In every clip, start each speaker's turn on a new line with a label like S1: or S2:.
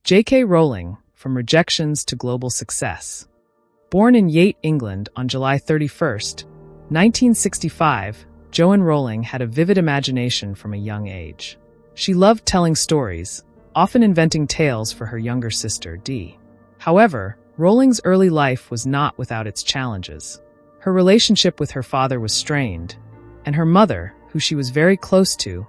S1: J.K. Rowling, from Rejections to Global Success. Born in Yate, England on July 31, 1965, Joanne Rowling had a vivid imagination from a young age. She loved telling stories, often inventing tales for her younger sister, Dee. However, Rowling's early life was not without its challenges. Her relationship with her father was strained, and her mother, who she was very close to,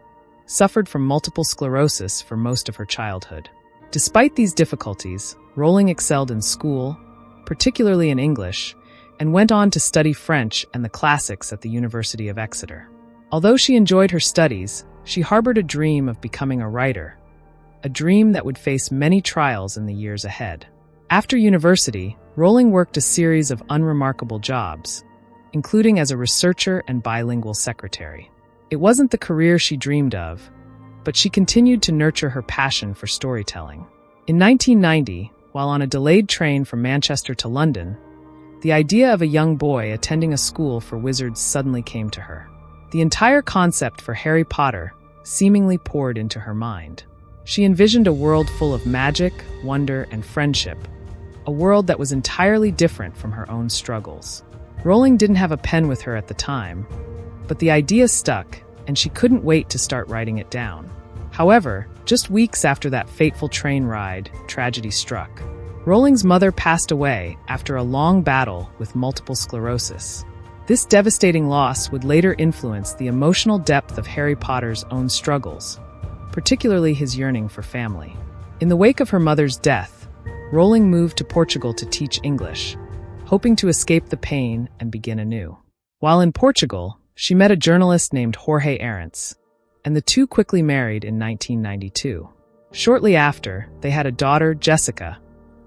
S1: suffered from multiple sclerosis for most of her childhood. Despite these difficulties, Rowling excelled in school, particularly in English, and went on to study French and the classics at the University of Exeter. Although she enjoyed her studies, she harbored a dream of becoming a writer, a dream that would face many trials in the years ahead. After university, Rowling worked a series of unremarkable jobs, including as a researcher and bilingual secretary. It wasn't the career she dreamed of, but she continued to nurture her passion for storytelling. In 1990, while on a delayed train from Manchester to London, the idea of a young boy attending a school for wizards suddenly came to her. The entire concept for Harry Potter seemingly poured into her mind. She envisioned a world full of magic, wonder, and friendship, a world that was entirely different from her own struggles. Rowling didn't have a pen with her at the time, but the idea stuck, and she couldn't wait to start writing it down. However, just weeks after that fateful train ride, tragedy struck. Rowling's mother passed away after a long battle with multiple sclerosis. This devastating loss would later influence the emotional depth of Harry Potter's own struggles, particularly his yearning for family. In the wake of her mother's death, Rowling moved to Portugal to teach English, hoping to escape the pain and begin anew. While in Portugal, she met a journalist named Jorge Arentz, and the two quickly married in 1992. Shortly after, they had a daughter, Jessica,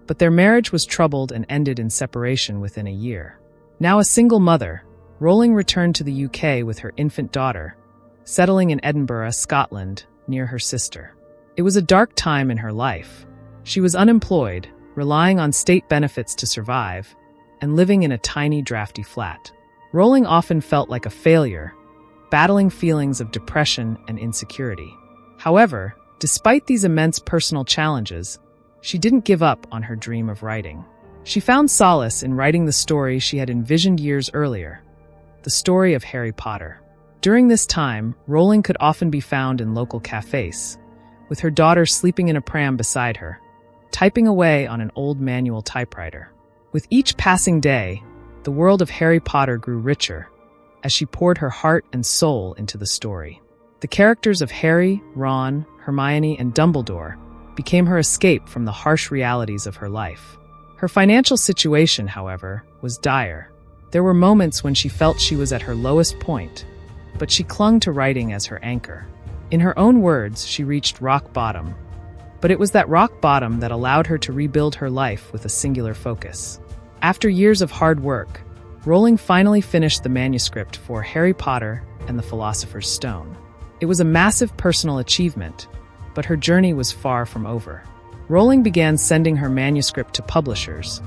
S1: but their marriage was troubled and ended in separation within a year. Now a single mother, Rowling returned to the UK with her infant daughter, settling in Edinburgh, Scotland, near her sister. It was a dark time in her life. She was unemployed, relying on state benefits to survive, and living in a tiny, drafty flat. Rowling often felt like a failure, battling feelings of depression and insecurity. However, despite these immense personal challenges, she didn't give up on her dream of writing. She found solace in writing the story she had envisioned years earlier, the story of Harry Potter. During this time, Rowling could often be found in local cafes, with her daughter sleeping in a pram beside her, typing away on an old manual typewriter. With each passing day, the world of Harry Potter grew richer, as she poured her heart and soul into the story. The characters of Harry, Ron, Hermione, and Dumbledore became her escape from the harsh realities of her life. Her financial situation, however, was dire. There were moments when she felt she was at her lowest point, but she clung to writing as her anchor. In her own words, she reached rock bottom, but it was that rock bottom that allowed her to rebuild her life with a singular focus. After years of hard work, Rowling finally finished the manuscript for Harry Potter and the Philosopher's Stone. It was a massive personal achievement, but her journey was far from over. Rowling began sending her manuscript to publishers,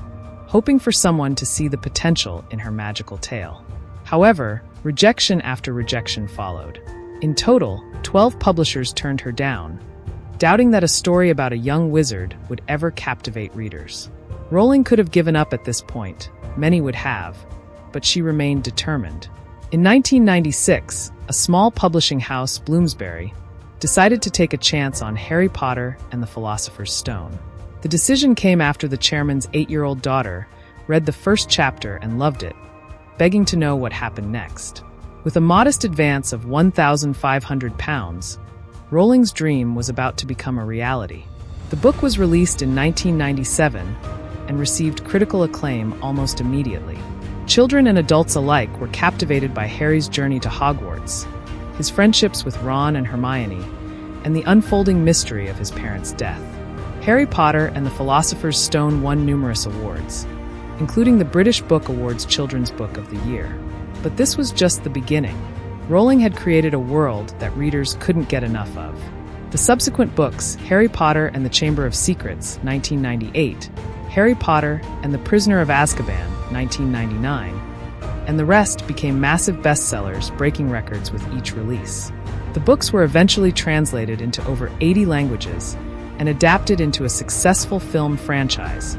S1: hoping for someone to see the potential in her magical tale. However, rejection after rejection followed. In total, 12 publishers turned her down, doubting that a story about a young wizard would ever captivate readers. Rowling could have given up at this point, many would have, but she remained determined. In 1996, a small publishing house, Bloomsbury, decided to take a chance on Harry Potter and the Philosopher's Stone. The decision came after the chairman's 8-year-old daughter read the first chapter and loved it, begging to know what happened next. With a modest advance of £1,500, Rowling's dream was about to become a reality. The book was released in 1997 and received critical acclaim almost immediately. Children and adults alike were captivated by Harry's journey to Hogwarts, his friendships with Ron and Hermione, and the unfolding mystery of his parents' death. Harry Potter and the Philosopher's Stone won numerous awards, including the British Book Awards Children's Book of the Year. But this was just the beginning. Rowling had created a world that readers couldn't get enough of. The subsequent books, Harry Potter and the Chamber of Secrets, 1998, Harry Potter and the Prisoner of Azkaban, 1999, and the rest became massive bestsellers, breaking records with each release. The books were eventually translated into over 80 languages and adapted into a successful film franchise,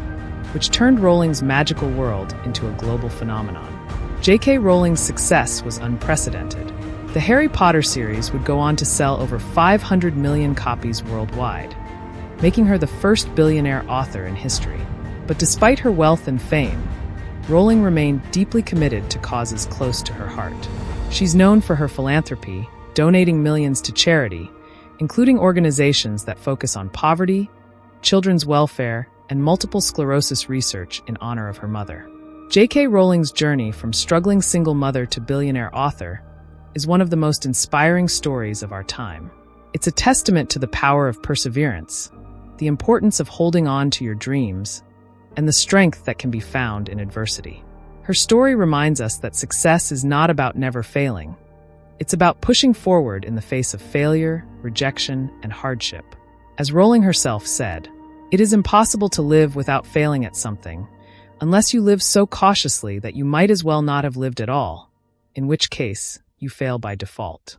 S1: which turned Rowling's magical world into a global phenomenon. J.K. Rowling's success was unprecedented. The Harry Potter series would go on to sell over 500 million copies worldwide, making her the first billionaire author in history. But despite her wealth and fame, Rowling remained deeply committed to causes close to her heart. She's known for her philanthropy, donating millions to charity, including organizations that focus on poverty, children's welfare, and multiple sclerosis research in honor of her mother. J.K. Rowling's journey from struggling single mother to billionaire author is one of the most inspiring stories of our time. It's a testament to the power of perseverance, the importance of holding on to your dreams, and the strength that can be found in adversity. Her story reminds us that success is not about never failing. It's about pushing forward in the face of failure, rejection, and hardship. As Rowling herself said, "It is impossible to live without failing at something, unless you live so cautiously that you might as well not have lived at all, in which case you fail by default."